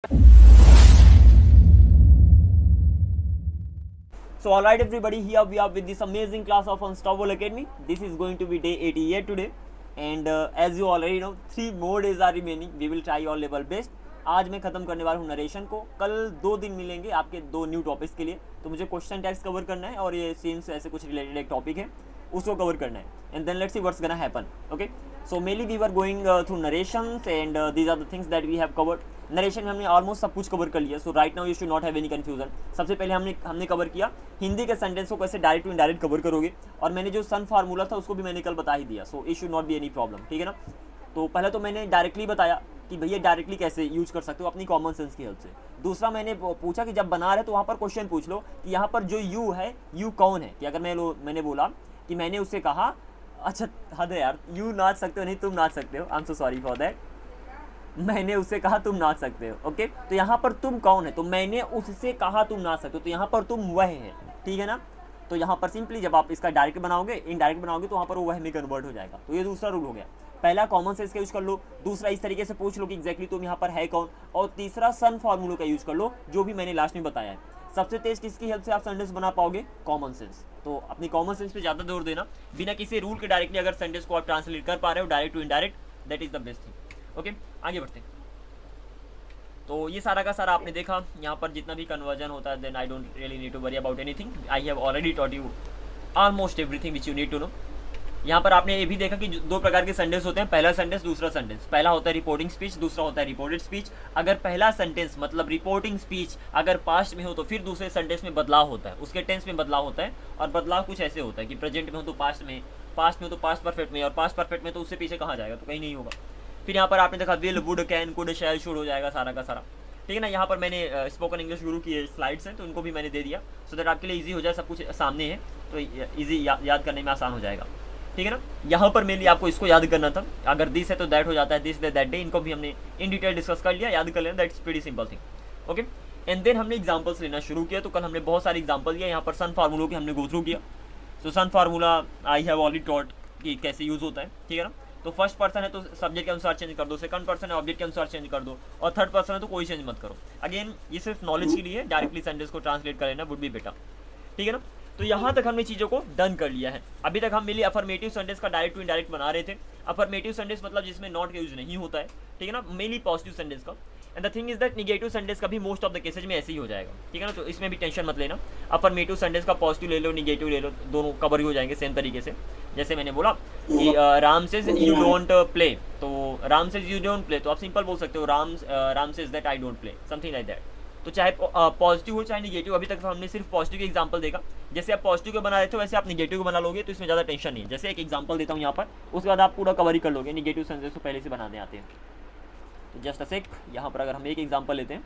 So alright everybody, here we are with this amazing class of Unstoppable Academy. This is going to be day 88 today, and as you already know, 3 more days are remaining. We will try our level best. आज मैं खत्म करने वाला हूँ narration को. कल 2 दिन मिलेंगे आपके 2 न्यू टॉपिक्स के लिए. तो मुझे क्वेश्चन टैग्स कवर करना है और ये सेम से ऐसे कुछ रिलेटेड एक टॉपिक है उसको कवर करना है. And then let's see what's gonna happen. Okay, so mainly we were going through narrations and these are the things that we have covered. Narration में हमने ऑलमोस्ट सब कुछ कवर कर लिया. So right now you should not have any confusion. सबसे पहले हमने cover किया हिंदी के सेंटेंस को कैसे डायरेक्ट टू इनडायरेक्ट कवर करोगे, और मैंने जो सन फार्मूला था उसको भी मैंने कल बता ही दिया. So it should not be any problem, ठीक है ना. तो पहले तो मैंने डायरेक्टली बताया कि भैया डायरेक्टली कैसे यूज कर सकते हो अपनी कॉमन सेंस की हेल्प से. दूसरा मैंने पूछा कि जब बना रहे तो वहाँ पर क्वेश्चन पूछ लो कि यहाँ पर जो यू है, यू कौन है. कि अगर मैंने बोला कि मैंने उससे कहा, अच्छा हद है यार, यू नाच सकते हो नहीं तुम नाच सकते हो, I am so sorry for that. मैंने उससे कहा तुम नाच सकते हो. ओके, तो यहाँ पर तुम कौन है, तो मैंने उससे कहा तुम नाच सकते हो, तो यहाँ पर तुम वह है, ठीक है ना. तो यहाँ पर सिंपली जब आप इसका डायरेक्ट बनाओगे, इनडायरेक्ट बनाओगे, तो वहाँ पर वो वह में कन्वर्ट हो जाएगा. तो ये दूसरा रूल हो गया. पहला कॉमन सेंस का यूज कर लो, दूसरा इस तरीके से पूछ लो कि एग्जैक्टली तुम यहाँ पर है कौन, और तीसरा सन फार्मूलों का यूज कर लो जो भी मैंने लास्ट में बताया है. सबसे तेज किसकी हेल्प से आप सेंटेंस बना पाओगे, कॉमन सेंस. तो अपनी कॉमन सेंस पे ज़्यादा जोर देना, बिना किसी रूल के डायरेक्टली अगर सेंटेंस को आप ट्रांसलेट कर पा रहे हो direct to indirect, that is the best thing. Okay, आगे बढ़ते हैं. तो ये सारा का सारा आपने देखा. यहाँ पर जितना भी कन्वर्जन होता है, then I don't really need to worry about anything. I have already taught you almost everything which you need to know. यहाँ पर आपने ये भी देखा कि 2 प्रकार के सेंटेंस होते हैं, पहला सेंटेंस, दूसरा सेंटेंस. पहला होता है रिपोर्टिंग स्पीच, दूसरा होता है रिपोर्टेड स्पीच. अगर पहला सेंटेंस मतलब रिपोर्टिंग स्पीच अगर पास्ट में हो तो फिर दूसरे सेंटेंस में बदलाव होता है, उसके टेंस में बदलाव होता है. और बदलाव कुछ ऐसे होता है कि प्रेजेंट में हो तो पास्ट में, पास्ट में हो तो पास्ट परफेक्ट में, और पास्ट परफेक्ट में तो उससे पीछे कहाँ जाएगा, तो कहीं नहीं होगा. फिर यहाँ पर आपने देखा will, would, can, could, shall, should हो जाएगा सारा का सारा, ठीक है ना. यहाँ पर मैंने स्पोकन इंग्लिश गुरु की स्लाइड्स हैं तो उनको भी मैंने दे दिया, सो दैट आपके लिए इजी हो जाए. सब कुछ सामने है तो इजी याद करने में आसान हो जाएगा, ठीक है ना. यहाँ पर मेनली आपको इसको याद करना था. अगर दिस है तो दैट हो जाता है, दिस दैट डे. इनको भी हमने इन डिटेल डिस्कस कर लिया, याद कर लेना, that's pretty simple thing. Okay, and then हमने एग्जांपल्स लेना शुरू किया. तो कल हमने बहुत सारे एग्जांपल दिया. यहाँ पर सन फार्मूलों की हमने गो थ्रू किया. So some formula I have already taught कि कैसे यूज़ होता है, ठीक है ना. तो फर्स्ट पर्सन है तो सब्जेक्ट के अनुसार चेंज कर दो, सेकंड पर्सन है ऑब्जेक्ट के अनुसार चेंज कर दो, और थर्ड पर्सन है तो कोई चेंज मत करो. अगेन ये सिर्फ नॉलेज के लिए, डायरेक्टली सेंटेंस को ट्रांसलेट कर लेना वुड बी बेटर, ठीक है ना. तो यहाँ तक हमने चीज़ों को डन कर लिया है. अभी तक हम मिली अफर्मेटिव सेंटेंस का डायरेक्ट टू इनडायरेक्ट बना रहे थे. अफर्मेटिव सेंटेंस मतलब जिसमें नॉट का यूज नहीं होता है, ठीक है ना, मेनली पॉजिटिव सेंटेंस का. And the thing is that negative sentence का भी मोस्ट ऑफ द केसेज में ऐसे ही हो जाएगा, ठीक है ना. तो इसमें भी टेंशन मत लेना. अफर्मेटिव सेंटेंस का पॉजिटिव ले लो, निगेटिव ले लो, दोनों कवर ही हो जाएंगे सेम तरीके से. जैसे मैंने बोला कि Ram says you don't play, तो Ram says you don't play, तो आप सिंपल बोल सकते हो Ram says that I don't play, something like that. तो चाहे पॉजिटिव हो चाहे निगेटिव. अभी तक तो हमने सिर्फ पॉजिटिव के एग्जांपल देखा. जैसे आप पॉजिटिव को बना रहे थे वैसे आप निगेटिव को बना लोगे तो इसमें ज़्यादा टेंशन नहीं है. जैसे एक एग्जांपल देता हूँ यहाँ पर, उसके बाद आप पूरा कवर ही कर लोगे. निगेटिव सेंटेंस तो पहले से बनाने आते हैं. तो जस्ट अ सेक, यहाँ पर अगर हम एक एग्जांपल लेते हैं,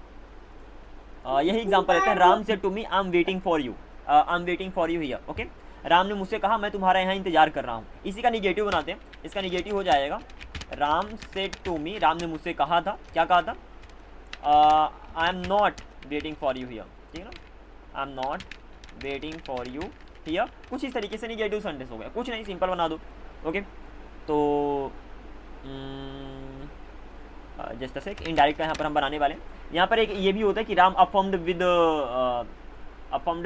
यही एग्जांपल लेते हैं. Ram said to me I am waiting for you, I am waiting for you here. Okay, Ram ने मुझसे कहा मैं तुम्हारा यहाँ इंतजार कर रहा हूँ. इसी का निगेटिव बनाते हैं. इसका निगेटिव हो जाएगा Ram said to me, Ram ने मुझसे कहा था, क्या कहा था, I am not waiting for you here, ठीक है ना. I am not waiting for you here. कुछ इस तरीके से निगेटिव सेंटेंस हो गया. कुछ नहीं, सिंपल बना दो. ओके, तो जस्ट अ सेक, इनडायरेक्ट का यहाँ पर हम बनाने वाले हैं. यहाँ पर एक ये भी होता है कि राम अफर्म्ड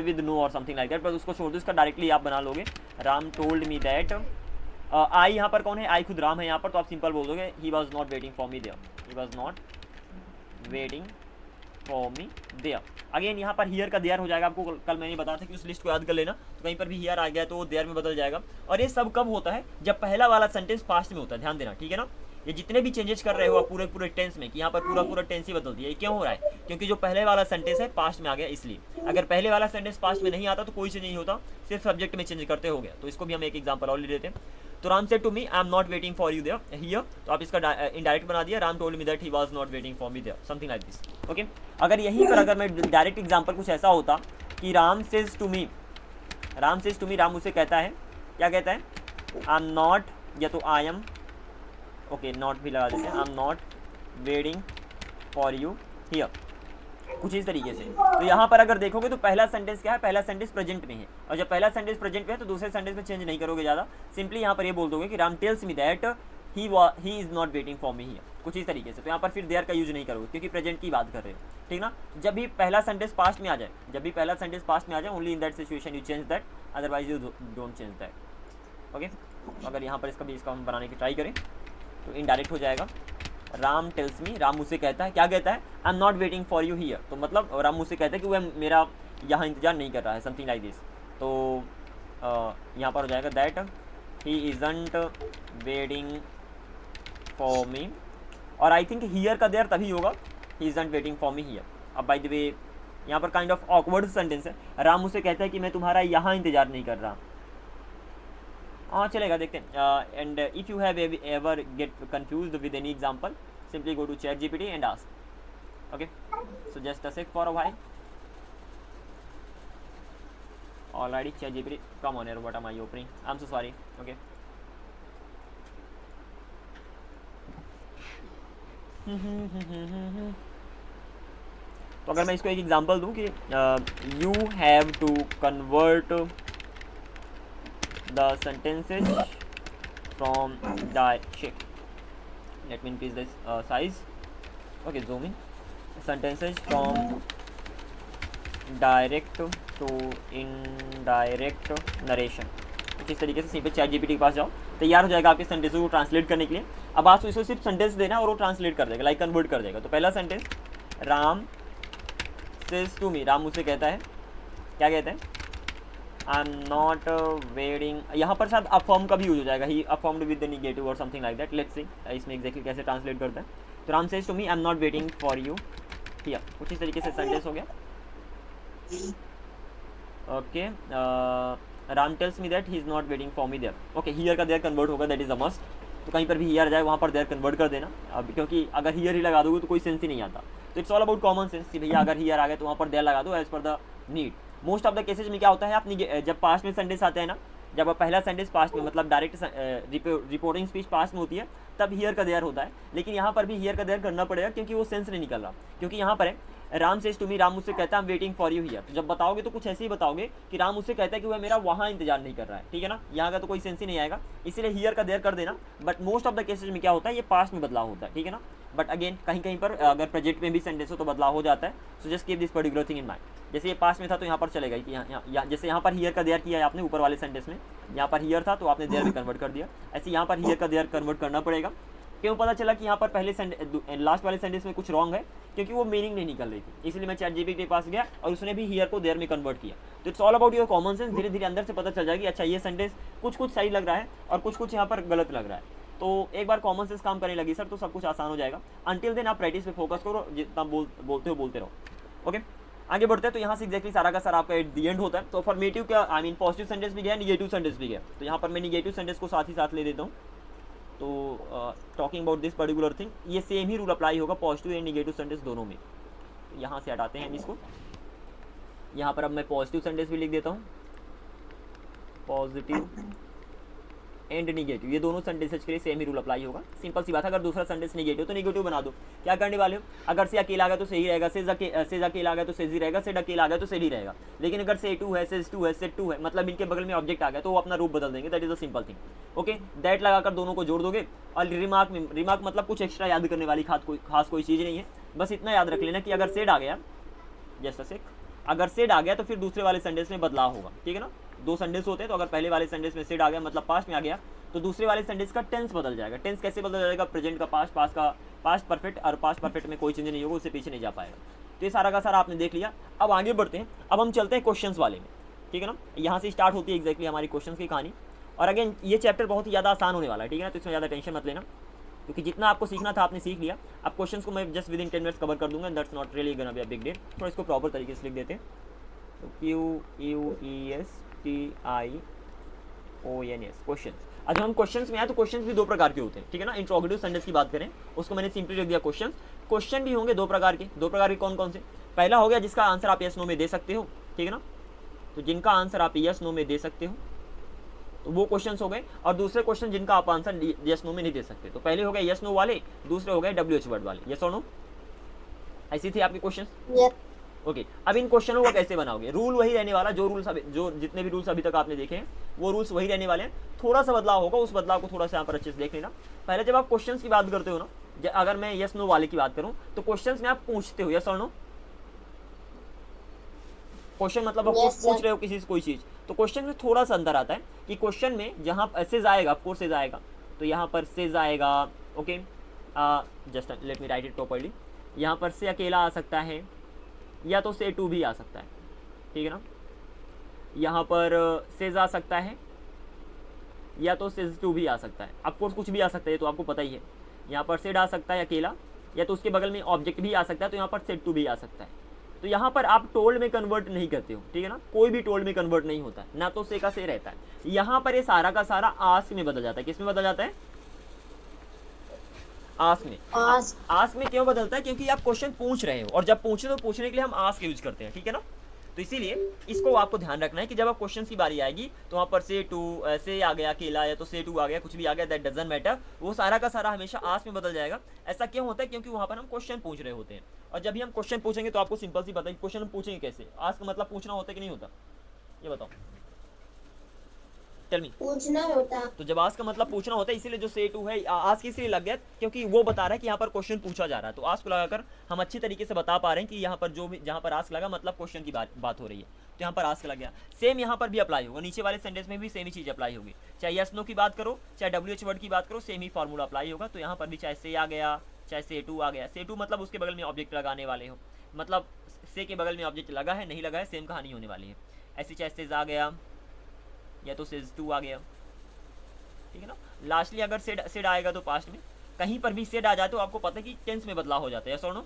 विद नो और समथिंग लाइक दैट, पर उसको छोड़ दो. इसका डायरेक्टली आप बना लोगे राम टोल्ड मी दैट. आई यहाँ पर कौन है, आई खुद राम है यहाँ पर, तो आप सिंपल बोल दोगे he was not waiting for me there, he was not waiting for me there. Again यहाँ पर हियर का देयर हो जाएगा. आपको कल मैंने बताया था कि उस लिस्ट को याद कर लेना. तो कहीं पर भी हियर आ गया तो वो देयर में बदल जाएगा. और ये सब कब होता है, जब पहला वाला सेंटेंस पास्ट में होता है. ध्यान देना, ठीक है ना. ये जितने भी चेंजेस कर रहे हो आप पूरे टेंस में, कि यहाँ पर पूरा टेंस ही बदल दिया. ये क्यों हो रहा है, क्योंकि जो पहले वाला सेंटेंस है पास्ट में आ गया इसलिए. अगर पहले वाला सेंटेंस पास्ट में नहीं आता तो कोई चेंज नहीं होता, सिर्फ सब्जेक्ट में चेंज करते हो गया. तो इसको भी हम एक एग्जांपल और ले लेते हैं. तो Ram said to me I am not waiting for you there here, तो आप इसका इनडायरेक्ट बना दिया Ram told me that he was not waiting for me there, something like this. Okay, अगर यहीं पर अगर मैं डायरेक्ट एग्जांपल कुछ ऐसा होता कि Ram says to me, Ram मुझसे कहता है, क्या कहता है, आई एम नॉट, या तो आई एम, ओके नॉट भी लगा देते हैं, आई am not waiting for you here, कुछ इस तरीके से. तो यहाँ पर अगर देखोगे तो पहला सेंटेंस क्या है, पहला सेंटेंस प्रेजेंट में है. और जब पहला सेंटेंस प्रेजेंट में है तो दूसरे सेंटेंस में चेंज नहीं करोगे ज़्यादा. सिंपली यहाँ पर ये बोल दोगे कि Ram tells me that he is not waiting for me here, कुछ इस तरीके से। तो यहाँ पर फिर देयर का यूज नहीं करोगे क्योंकि प्रेजेंट की बात कर रहे हो, ठीक ना। जब भी पहला सेंटेंस पास्ट में आ जाए, only in that situation you change that, otherwise you don't change that. Okay, अगर यहाँ पर इसका हम बनाने की ट्राई करें तो इनडायरेक्ट हो जाएगा। राम टेल्स मी, राम मुझसे कहता है, क्या कहता है, I am not waiting for you here. तो मतलब राम मुझसे कहता है कि वह मेरा यहाँ इंतजार नहीं कर रहा है, समथिंग लाइक दिस। तो यहाँ पर हो जाएगा that he isn't waiting for me, और आई थिंक हियर का देयर तभी होगा, he isn't waiting for me here. अब बाय द वे यहाँ पर काइंड ऑफ ऑकवर्ड सेंटेंस है, राम मुझसे कहता है कि मैं तुम्हारा यहाँ इंतजार नहीं कर रहा। हाँ चलेगा, देखते हैं। And if you have ever get confused with any example, simply go to ChatGPT and ask. Okay, so just a sec for a while. Alrighty, ChatGPT, come on here, what am I opening? I'm so sorry. Okay. तो अगर मैं इसको एक example दूं कि you have to convert the sentences from direct, let me increase this size. Okay, zoom in. Sentences from direct to indirect narration, कुछ इस तरीके से सिंपल ChatGPT के पास जाओ, तैयार हो जाएगा आपके सेंटेंस को ट्रांसलेट करने के लिए। अब आप इसको सिर्फ सेंटेंस देना और वो ट्रांसलेट कर देगा, लाइक कन्वर्ट कर देगा। तो पहला sentence, Ram says to me, Ram मुझसे कहता है, क्या कहता है, आई एम नॉट वेटिंग। यहाँ पर शायद अफर्म का भी यूज हो जाएगा, he affirmed with the negative और something like that. Let's see इसमें एग्जैक्टली कैसे ट्रांसलेट करता है। तो Ram says to me, I am not waiting for you here, कुछ इस तरीके से सेंटेंस हो गया। Okay, Ram tells me that he is not waiting for me there. Okay, here का देयर कन्वर्ट होगा, दैट इज़ अ मस्ट। तो कहीं पर भी हियर जाए वहाँ पर देयर कन्वर्ट कर देना, अब क्योंकि अगर हियर ही लगा दोगे तो कोई सेंस ही नहीं आता। तो it's all about common sense कि भैया अगर हियर आ गए तो वहाँ पर देयर लगा दो as per the need. Most of the cases में क्या होता है, अपनी जब पास्ट में सेंटेंस आते हैं ना, जब पहला सेंटेंस पास्ट में मतलब डायरेक्ट रिपोर्टिंग स्पीच पास्ट में होती है, तब हियर का देयर होता है। लेकिन यहाँ पर भी हियर का देयर करना पड़ेगा क्योंकि वो सेंस नहीं निकल रहा। क्योंकि यहाँ पर है Ram says to me, Ram मुझसे कहता है I am waiting for you here. तो जब बताओगे तो कुछ ऐसे ही बताओगे कि राम मुझसे कहता है कि वह मेरा वहाँ इंतजार नहीं कर रहा है, ठीक है ना। यहाँ का तो कोई सेंस ही नहीं आएगा, इसलिए हियर का देयर कर देना। But most of the cases में क्या होता है, ये पास्ट में बदलाव होता है, ठीक है ना। बट अगेन कहीं कहीं पर अगर प्रोजेक्ट में भी सेंटेंस हो तो बदलाव हो जाता है। So just keep this particular thing in mind. जैसे ये पास्ट में था तो यहाँ पर चलेगा कि जैसे यहाँ पर हियर का देयर किया है आपने ऊपर वाले सेंटेंस में, यहाँ पर हियर था तो आपने देयर में कन्वर्ट कर दिया। ऐसे यहाँ पर हियर का देयर कन्वर्ट करना पड़ेगा। क्यों पता चला कि यहाँ पर पहले लास्ट वाले सेंटेंस में कुछ रॉन्ग है, क्योंकि वो मीनिंग नहीं निकल रही थी। इसलिए मैं ChatGPT के पास गया और उसने भी हियर को देयर में कन्वर्ट किया। तो it's all about your common sense. धीरे धीरे अंदर से पता चल जाएगी, अच्छा ये सेंटेंस कुछ कुछ सही लग रहा है और कुछ कुछ यहाँ पर गलत लग रहा है। तो एक बार कॉमन सेंस काम करने लगी सर तो सब कुछ आसान हो जाएगा। अंटिल देन आप प्रैक्टिस पे फोकस करो, जितना बोलते हो बोलते रहो। ओके, आगे बढ़ते हैं। तो यहाँ से एक्जैक्टली सारा का सारा आपका एट दी एंड होता है। तो फॉर्मेटिव क्या, आई मीन पॉजिटिव सेंटेंस भी गया, निगेटिव सेंटेंस भी गया। तो यहाँ पर मैं निगेटिव सेंटेंस को साथ ही साथ ले देता हूँ। तो talking about this particular thing, ये सेम ही रूल अप्लाई होगा पॉजिटिव एंड निगेटिव सेंटेंस दोनों में। यहाँ से हटाते हैं इसको। यहाँ पर अब मैं पॉजिटिव सेंटेंस भी लिख देता हूँ, पॉजिटिव एंड निगेटिव, ये दोनों सेंटेंसेस के लिए सेम ही रूल अप्लाई होगा। सिंपल सी बात है, अगर दूसरा सेंटेंस निगेटिव तो निगेटिव बना दो। क्या करने वाले हो, अगर से अकेला आ गया तो सही रहेगा, सेज अकेला आ गया तो सेज ही रहेगा, सेड अकेला आ गया तो सेड ही रहेगा। लेकिन अगर से टू है, सेज टू है, सेड टू है, मतलब इनके बगल में ऑब्जेक्ट आ गया तो वो अपना रूप बदल देंगे। That is a simple thing. Okay, that लगाकर दोनों को जोड़ दोगे। और रिमार्क मतलब कुछ एक्स्ट्रा याद करने वाली खास कोई चीज़ नहीं है। बस इतना याद रख लेना कि अगर सेड आ गया, जस्ट अ सेक, अगर सेड आ गया तो फिर दूसरे वाले सेंटेंस में बदलाव होगा, ठीक है ना। दो सेंटेंस होते हैं, तो अगर पहले वाले सेंटेंस में सेड आ गया मतलब पास्ट में आ गया, तो दूसरे वाले सेंटेंस का टेंस बदल जाएगा। टेंस कैसे बदल जाएगा, प्रेजेंट का पास्ट, पास्ट का पास्ट परफेक्ट, और पास्ट परफेक्ट में कोई चेंज नहीं होगा, उससे पीछे नहीं जा पाएगा। तो ये सारा का सारा आपने देख लिया। अब आगे बढ़ते हैं, अब हम चलते हैं क्वेश्चंस वाले में, ठीक है ना। यहाँ से स्टार्ट होती है एक्जैक्टली हमारी क्वेश्चंस की कहानी। और अगेन ये चैप्टर बहुत ही ज़्यादा आसान होने वाला है, ठीक है ना। तो इसमें ज़्यादा टेंशन मत लेना, क्योंकि जितना आपको सीखना था आपने सीख लिया। अब क्वेश्चंस को मैं just with in 10 minutes cover कर दूंगा, that's not really gonna be a big deal. थोड़ा इसको प्रॉपर तरीके से लिख देते हैं। तो QUESTIONS क्वेश्चन। अच्छा, हम क्वेश्चंस में आए तो क्वेश्चंस भी दो प्रकार के होते हैं, ठीक है ना। इंट्रोगेटिव सेंटेंस की बात करें, उसको मैंने सिंपली रख दिया क्वेश्चन। क्वेश्चन भी होंगे दो प्रकार के। दो प्रकार के कौन कौन से, पहला हो गया जिसका आंसर आप यस नो में दे सकते हो, ठीक है ना। तो जिनका आंसर आप यस नो में दे सकते हो तो वो क्वेश्चन हो गए। और दूसरे क्वेश्चन जिनका आप आंसर यस नो में नहीं दे सकते। तो पहले हो गए यस नो वाले, दूसरे हो गए WH वर्ड वाले, यस और नो। ऐसी थी आपके क्वेश्चन। ओके, अब इन क्वेश्चनों को कैसे बनाओगे? रूल वही रहने वाला, जो जितने भी रूल्स अभी तक आपने देखे हैं वो रूल्स वही रहने वाले हैं, थोड़ा सा बदलाव होगा, उस बदलाव को थोड़ा सा यहाँ पर अच्छे से देख लेना। पहले जब आप क्वेश्चन की बात करते हो ना, अगर मैं यस नो वाले की बात करूँ तो क्वेश्चन में आप पूछते हो यस और नो। क्वेश्चन मतलब आप पूछ रहे हो किसी से कोई चीज़, तो क्वेश्चन में थोड़ा सा अंदर आता है कि क्वेश्चन में जहाँ सेज आएगा, ऑफ कोर्स सेज आएगा, तो यहाँ पर सेज आएगा। Okay, just let me right it properly. यहाँ पर से अकेला आ सकता है, या तो से टू भी आ सकता है, ठीक है ना। यहाँ पर सेज आ सकता है, या तो सेज टू भी आ सकता है, ऑफ कोर्स कुछ भी आ सकता है, तो आपको पता ही है। यहाँ पर सेड आ सकता है अकेला, या तो उसके बगल में ऑब्जेक्ट भी आ सकता है, तो यहाँ पर सेड टू भी आ सकता है। तो यहाँ पर आप टोल्ड में कन्वर्ट नहीं करते हो, ठीक है ना, कोई भी टोल्ड में कन्वर्ट नहीं होता है, ना तो से का से रहता है। यहाँ पर ये सारा का सारा आस्क में बदल जाता है। किस में बदल जाता है? आस्क में। आस्क में क्यों बदलता है? क्योंकि आप क्वेश्चन पूछ रहे हो, और जब पूछे तो पूछने के लिए हम आस्क यूज करते हैं, ठीक है ना। तो इसीलिए इसको आपको ध्यान रखना है कि जब आप क्वेश्चन की बारी आएगी तो वहाँ पर से टू से आ गया अकेला, या तो से टू आ गया, कुछ भी आ गया, दैट डजंट मैटर, वो सारा का सारा हमेशा आस्क में बदल जाएगा। ऐसा क्यों होता है? क्योंकि वहाँ पर हम क्वेश्चन पूछ रहे होते हैं, और जब भी हम क्वेश्चन पूछेंगे तो आपको सिंपल सी पता है कि क्वेश्चन हम पूछेंगे कैसे। आस्क मतलब पूछना होता है कि नहीं होता, ये बताओ, टेल मी। पूछना होता। तो जब आस्क का मतलब पूछना होता है, इसीलिए जो से टू है आस्क इसलिए लग गया क्योंकि वो बता रहा है कि यहाँ पर क्वेश्चन पूछा जा रहा है। तो आस्क लगाकर हम अच्छी तरीके से बता पा रहे हैं कि यहाँ पर जो भी, जहाँ पर आस्क लगा मतलब क्वेश्चन की बात हो रही है, तो यहाँ पर आस्क लग गया। सेम यहाँ पर भी अप्लाई होगा, नीचे वाले सेंटेंस में भी सेम ही चीज़ अप्लाई होगी, चाहे यस नो की बात करो, चाहे WH वर्ड की बात करो, सेम ही फॉर्मूला अप्लाई होगा। तो यहाँ पर भी चाहे से आ गया, चाहे से टू आ गया, से टू मतलब उसके बगल में ऑब्जेक्ट लगाने वाले हो, मतलब से के बगल में ऑब्जेक्ट लगा है नहीं लगा है, सेम कहानी होने वाली है। ऐसे चाहे सेज आ गया, या तो सेज टू आ गया, ठीक है ना। लास्टली अगर सेड आएगा तो पास्ट में, कहीं पर भी सेड आ जाए तो आपको पता है कि टेंस में बदलाव हो जाता है, यस और नो।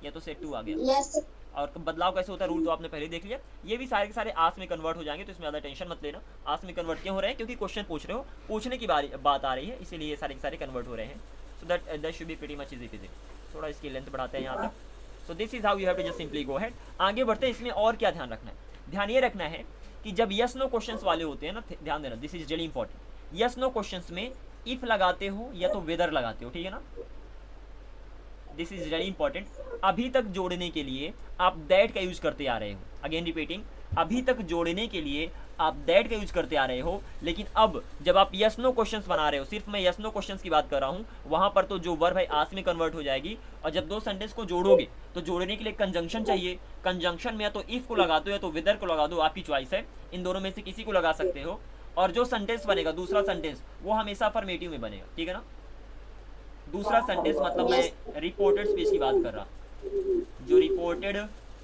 या तो सेड टू आ गया, yes. और बदलाव कैसे होता है रूल तो आपने पहले देख लिया। ये भी सारे के सारे आस में कन्वर्ट हो जाएंगे, तो इसमें ज़्यादा टेंशन मत लेना। आस में कन्वर्ट क्यों हो रहे हैं? क्योंकि क्वेश्चन पूछ रहे हो, पूछने की बात आ रही है, इसीलिए ये सारे के सारे कन्वर्ट हो रहे हैं। So that should be pretty much easy physics. थोड़ा इसकी लेंथ बढ़ाते हैं यहाँ तक। So this is how you have to just simply go head. आगे बढ़ते हैं, इसमें और क्या ध्यान रखना है? ध्यान ये रखना है कि जब यस नो क्वेश्चंस वाले होते हैं ना, ध्यान देना, this is really important. Yes no questions में इफ लगाते हो या तो वेदर लगाते हो, ठीक है ना, दिस इज वेरी इंपॉर्टेंट। अभी तक जोड़ने के लिए आप दैट का यूज करते आ रहे हो, अगेन रिपीटिंग, अभी तक जोड़ने के लिए आप दैट का यूज करते आ रहे हो, लेकिन अब जब आप यस नो क्वेश्चंस बना रहे हो, सिर्फ मैं यस नो क्वेश्चंस की बात कर रहा हूँ, वहां पर तो जो वर्ब है आस में कन्वर्ट हो जाएगी। और जब दो सेंटेंस को जोड़ोगे तो जोड़ने के लिए कंजंक्शन चाहिए। कंजंक्शन में या तो इफ को लगा दो या तो विदर को लगा दो, आपकी चॉइस है, इन दोनों में से किसी को लगा सकते हो। और जो सेंटेंस बनेगा दूसरा सेंटेंस, वो हमेशा अफर्मेटिव में बनेगा, ठीक है ना। दूसरा सेंटेंस मतलब मैं रिपोर्टेड स्पीच की बात कर रहा, जो रिपोर्टेड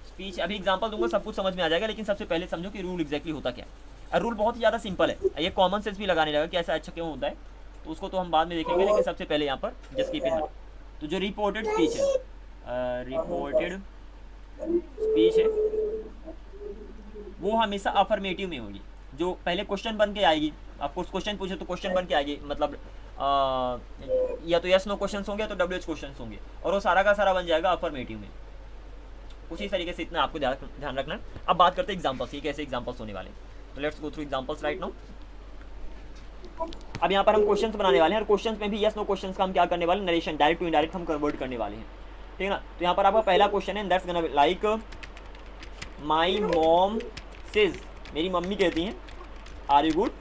स्पीच, अभी एग्जांपल दूंगा, सब कुछ समझ में आ जाएगा, लेकिन सबसे पहले समझो कि रूल एग्जैक्टली होता क्या है। रूल बहुत ही ज़्यादा सिंपल है, ये कॉमन सेंस भी लगाने लगा कि ऐसा अच्छा क्यों होता है, तो उसको तो हम बाद में देखेंगे, लेकिन सबसे पहले यहाँ पर जस्ट कीप इन माइंड। तो जो रिपोर्टेड स्पीच है, रिपोर्टेड स्पीच है, वो हमेशा अफर्मेटिव में होगी। जो पहले क्वेश्चन बन के आएगी, ऑफकोर्स क्वेश्चन पूछे तो क्वेश्चन बन के आएगी, मतलब या तो यस नो क्वेश्चन होंगे या तो WH क्वेश्चन होंगे, और वो सारा का सारा बन जाएगा अफर्मेटिव में। कुछ इस तरीके से इतना आपको ध्यान रखना है। अब बात करते हैं एग्जांपल्स की, कैसे एग्जांपल्स होने वाले हैं। तो let's go through examples right now. अब यहाँ पर हम क्वेश्चंस बनाने वाले हैं, और क्वेश्चंस में भी यस नो क्वेश्चंस का हम क्या करने वाले हैं, नरेशन डायरेक्ट टू इनडायरेक्ट हम कन्वर्ट करने वाले हैं, ठीक है ना। तो यहाँ पर आपका पहला क्वेश्चन है, that's gonna be like my mom says, मेरी मम्मी कहती हैं आर यू गुड,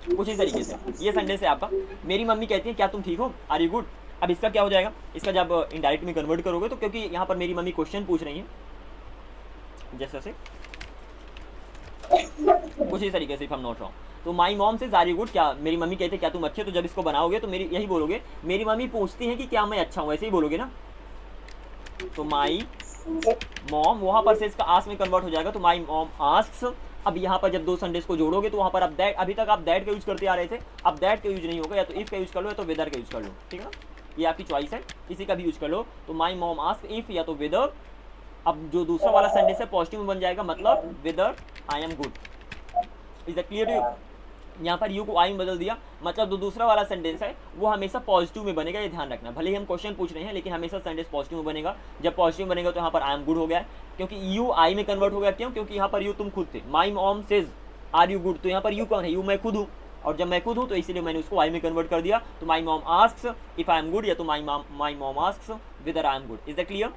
कुछ इस तरीके से ये सेंटेंस है आपका। मेरी मम्मी कहती है क्या तुम ठीक हो, आर यू गुड। अब इसका क्या हो जाएगा, इसका जब इनडायरेक्ट में कन्वर्ट करोगे, तो क्योंकि यहाँ पर मेरी मम्मी क्वेश्चन पूछ रही हैं, जैसे से कुछ इस तरीके से, if I am not wrong, तो माई मॉम से आर यू गुड, क्या मेरी मम्मी कहती है क्या तुम अच्छे। तो जब इसको बनाओगे तो मेरी यही बोलोगे, मेरी मम्मी पूछती है कि क्या मैं अच्छा हूँ, ऐसे ही बोलोगे ना। तो माई मॉम, वहाँ पर से इसका आस्क में कन्वर्ट हो जाएगा, तो माई मॉम आस्क्स। अब यहाँ पर जब दो सेंटेंस को जोड़ोगे तो वहाँ पर आप दैट, अभी तक आप दैट का यूज करते आ रहे थे, अब दैट का यूज नहीं होगा, या तो इफ का यूज कर लो या तो वेदर का यूज कर लो, ठीक है ना, ये आपकी चॉइस है, किसी का भी यूज कर लो। तो माई मॉम आस्क इफ या तो वेदर, अब जो दूसरा वाला सेंटेंस है पॉजिटिव में बन जाएगा, मतलब whether I am good. Is that clear to you? यहाँ पर यू को आई में बदल दिया, मतलब जो दूसरा वाला सेंटेंस है वो हमेशा पॉजिटिव में बनेगा, ये ध्यान रखना। भले ही हम क्वेश्चन पूछ रहे हैं, लेकिन हमेशा सेंटेंस पॉजिटिव में बनेगा। जब पॉजिटिव बनेगा तो यहाँ पर आई एम गुड हो गया, क्योंकि यू आई में कन्वर्ट हो गया। क्यों? क्योंकि यहाँ पर यू तुम खुद थे, my mom says are you good, तो यहाँ पर यू कौन है, यू मैं खुद हूँ, और जब मैं खुद हूँ तो इसीलिए मैंने उसको आई में कन्वर्ट कर दिया। तो my mom asks if I am good, या तो my mom asks weather I am good. Is that clear?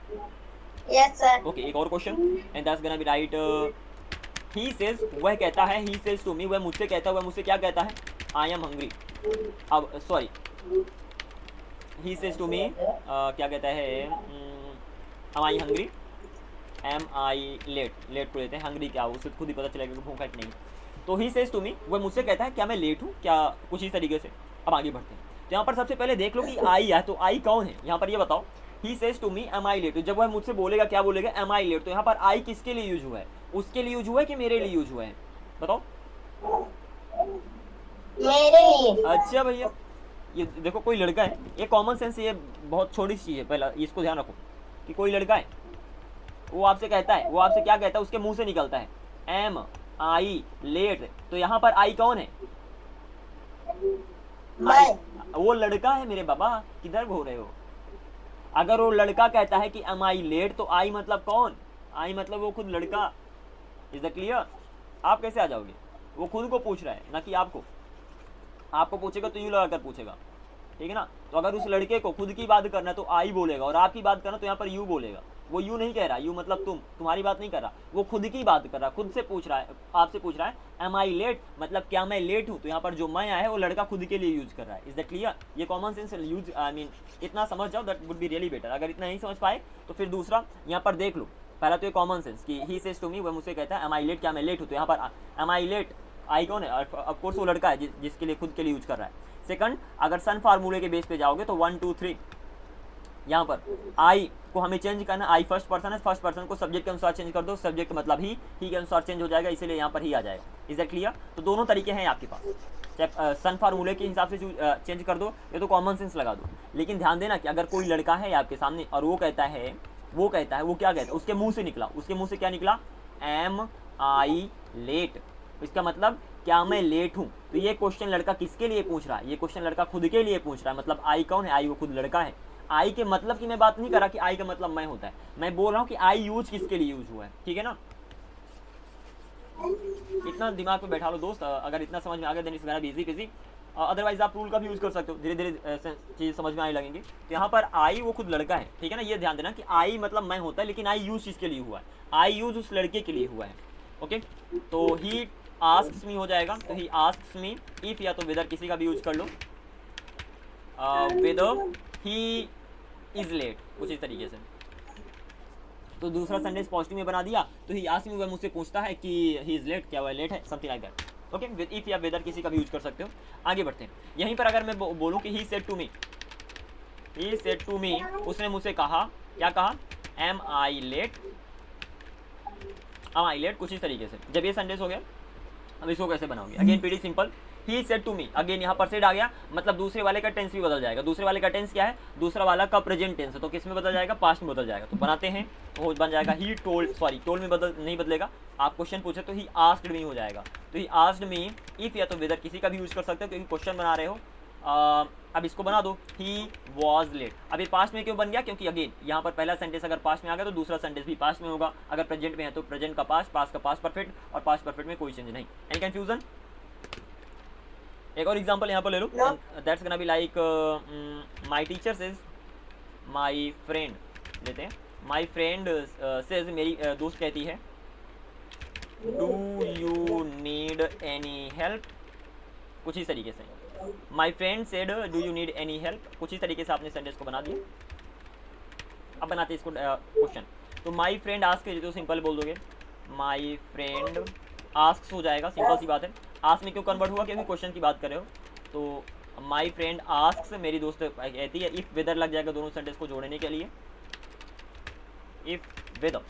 Yes, sir. Okay, एक और question and that's gonna B right. He says, वह कहता है, ही सेज टू मी, वह मुझसे कहता है, वह मुझसे क्या कहता है? I am hungry. अब sorry, he says to me क्या कहता है? Am I hungry, am I late, late को लेते हैं, हंग्री क्या, उसे खुद ही पता चलेगा कि भूखा है कि नहीं। तो ही सेज टू मी, वह मुझसे कहता है क्या मैं लेट हूँ क्या, कुछ इस तरीके से। अब आगे बढ़ते हैं, तो यहाँ पर सबसे पहले देख लो कि आई है, तो आई कौन है यहाँ पर, ये बताओ। He says to me am I late, जब वह मुझसे बोलेगा क्या बोलेगा? Am I late. तो यहाँ पर आई किसके लिए यूज हुआ है? उसके लिए यूज हुआ है कि मेरे लिए यूज हुआ है? बताओ। मेरे लिए। अच्छा भैया, ये देखो कोई लड़का है, ये कॉमन सेंस, ये बहुत छोटी सी चीज़ है, पहला इसको ध्यान रखो कि कोई लड़का है, वो आपसे कहता है, वो आपसे क्या कहता है, उसके मुंह से निकलता है एम आई लेट। तो यहाँ पर आई कौन है? आई, वो लड़का है मेरे बाबा, किधर घूम रहे हो? अगर वो लड़का कहता है कि एम आई लेट, तो आई मतलब कौन? आई मतलब वो खुद लड़का। Is the clear? आप कैसे आ जाओगे? वो खुद को पूछ रहा है, ना कि आपको। आपको पूछेगा तो यू लगा कर पूछेगा, ठीक है ना? तो अगर उस लड़के को खुद की बात करना है तो आई बोलेगा, और आपकी बात करना तो यहाँ पर यू बोलेगा। वो यू नहीं कह रहा, यू मतलब तुम, तुम्हारी बात नहीं कर रहा, वो खुद की बात कर रहा, खुद से पूछ रहा है, आपसे पूछ रहा है एम आई लेट, मतलब क्या मैं लेट हूँ? तो यहाँ पर जो मैं आया है वो लड़का खुद के लिए यूज कर रहा है। Is that clear? ये common sense use, I mean इतना समझ जाओ, that would be really better. अगर इतना नहीं समझ पाए तो फिर दूसरा यहाँ पर देख लो। पहला तो ये कॉमन सेंस कि ही सेज टू मी, वह मुझसे कहता है एम आई लेट, क्या मैं लेट हूँ? तो यहाँ पर एम आई लेट, आई कौन है? ऑफ कोर्स वो लड़का है जिसके लिए खुद के लिए यूज कर रहा है। सेकंड, अगर सन फार्मूले के बेस पे जाओगे तो 1 2 3, यहाँ पर आई को हमें चेंज करना, आई फर्स्ट पर्सन है, फर्स्ट पर्सन को सब्जेक्ट के अनुसार चेंज कर दो, सब्जेक्ट मतलब ही के अनुसार चेंज हो जाएगा, इसीलिए यहाँ पर ही आ जाएगा। Is that clear? तो दोनों तरीके हैं आपके पास, चाहे सन फार्मूले के हिसाब से चेंज कर दो, ये तो कॉमन सेंस लगा दो। लेकिन ध्यान देना कि अगर कोई लड़का है आपके सामने और वो कहता है, वो क्या कहता है, उसके मुंह से निकला, उसके मुंह से क्या निकला? Am I late. इसका मतलब क्या मैं लेट हूँ? तो ये क्वेश्चन लड़का किसके लिए पूछ रहा है? ये क्वेश्चन लड़का खुद के लिए पूछ रहा है। मतलब आई कौन है? आई वो खुद लड़का है। आई के मतलब की मैं बात नहीं कर रहा कि आई का मतलब मैं होता है, मैं बोल रहा हूँ कि आई यूज किसके लिए यूज हुआ है, ठीक है ना? इतना दिमाग पे बैठा लो दोस्त, अगर इतना समझ में आ गया then it's gonna be easy. Otherwise आप रूल का भी यूज कर सकते हो, धीरे धीरे चीज समझ में आने लगेंगे। तो यहाँ पर आई वो खुद लड़का है, ठीक है ना? ये ध्यान देना कि आई मतलब मैं होता है, लेकिन आई यूज किसके लिए हुआ है? आई यूज उस लड़के के लिए हुआ है। ओके, तो ही आस्क्स मी हो जाएगा, तो ही आस्क्स मी इफ, या तो वेदर किसी का भी यूज कर लो, वेदर ही इज लेट, कुछ इस तरीके से। तो दूसरा सेंटेंस पॉजिटिव में बना दिया, तो ही आस्क्स मी, वह मुझसे पूछता है कि ही इज लेट, क्या वह लेट है, something like that. Okay, with if या वेदर किसी का भी यूज कर सकते हो। आगे बढ़ते हैं। यहीं पर अगर मैं बोलूँ कि he said to me, he said to me, उसने मुझसे कहा, क्या कहा? Am I late, am I late, कुछ इस तरीके से। जब ये सेंटेंस हो गया, अब इसको कैसे बनाओगे? Again pretty simple, he said to me, again यहाँ पर सेड आ गया, मतलब दूसरे वाले का टेंस भी बदल जाएगा। दूसरे वाले का टेंस क्या है? दूसरा वाला का प्रेजेंट टेंस है, तो किस में बदल जाएगा? पास्ट में बदल जाएगा। तो बनाते हैं, वो बन जाएगा ही टोल्ड, सॉरी टोल्ड में बदल नहीं बदलेगा। आप क्वेश्चन पूछे तो ही आस्क्ड मी हो जाएगा। तो ही आस्क्ड मी इफ, या तो वेदर किसी का भी यूज कर सकते हो क्योंकि क्वेश्चन बना रहे हो। अब इसको बना दो, ही वॉज लेट। अब ये पास्ट में क्यों बन गया? क्योंकि अगेन यहाँ पर पहला सेंटेंस अगर पास्ट में आ गया तो दूसरा सेंटेंस भी पास्ट में होगा। अगर प्रेजेंट में है तो प्रेजेंट का पास्ट, पास्ट का पास्ट परफेक्ट, और पास्ट परफेक्ट में कोई चेंज नहीं। Any confusion? एक और एग्जांपल यहाँ पर ले लो, that's gonna be like my teacher says, my friend लेते हैं, माय फ्रेंड सेज, मेरी दोस्त कहती है, do you need any help, कुछ इस तरीके से। My friend said do you need any help, कुछ इस तरीके से आपने सेंटेंस को बना दिया। अब बनाते हैं इसको क्वेश्चन। तो माय फ्रेंड आस्क, तो सिंपल बोल दोगे माय फ्रेंड आस्क्स हो जाएगा, सिंपल सी बात है। आस्क में क्यों कन्वर्ट हुआ? क्योंकि क्वेश्चन की बात कर रहे हो। तो माय फ्रेंड आस्क्स, मेरी दोस्त कहती है, इफ वेदर लग जाएगा दोनों सेंटेंस को जोड़ने के लिए, इफ वेदर।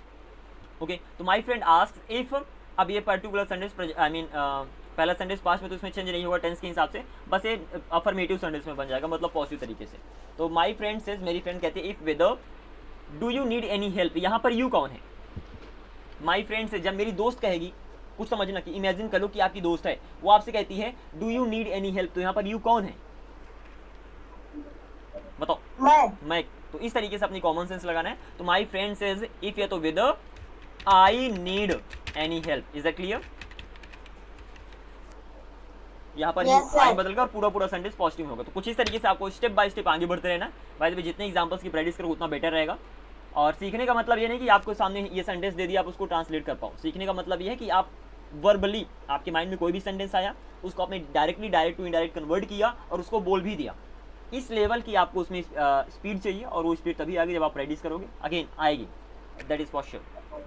ओके, तो माय फ्रेंड आस्क्स इफ, अब ये पर्टिकुलर सेंटेंस आई मीन पहला सेंटेंस पास्ट में, तो इसमें चेंज नहीं होगा टेंस के हिसाब से, बस ये अफर्मेटिव सेंटेंस में बन जाएगा, मतलब पॉजिटिव तरीके से। तो माय फ्रेंड सेज, मेरी फ्रेंड कहती है, if whether do you need any help, यहाँ पर यू कौन है? माय फ्रेंड से, जब मेरी दोस्त कहेगी, कुछ समझना कि इमेजिन कर लो कि आपकी दोस्त है, वो आपसे कहती है do you need any help, तो यहाँ पर यू कौन है? बताओ। मैं। तो इस तरीके से अपनी कॉमन सेंस लगाना है। तो माय फ्रेंड सेज इफ, या तो whether I need any help. Is that clear? यहाँ पर आई बदलकर और पूरा पूरा सेंटेंस पॉजिटिव होगा। तो कुछ इस तरीके से आपको स्टेप बाय स्टेप आगे बढ़ते रहना। बाय द वे जितने एग्जांपल्स की प्रैक्टिस करो उतना बेटर रहेगा। और सीखने का मतलब ये नहीं कि आपको सामने ये सेंटेंस दे दिया आप उसको ट्रांसलेट कर पाओ। सीखने का मतलब ये है कि आप वर्बली, आपके माइंड में कोई भी सेंटेंस आया उसको आपने डायरेक्ट टू इनडायरेक्ट कन्वर्ट किया और उसको बोल भी दिया। इस लेवल की आपको उसमें स्पीड चाहिए, और वो स्पीड तभी आएगी जब आप प्रैक्टिस करोगे, अगेन आएगी, दैट इज फॉर श्योर।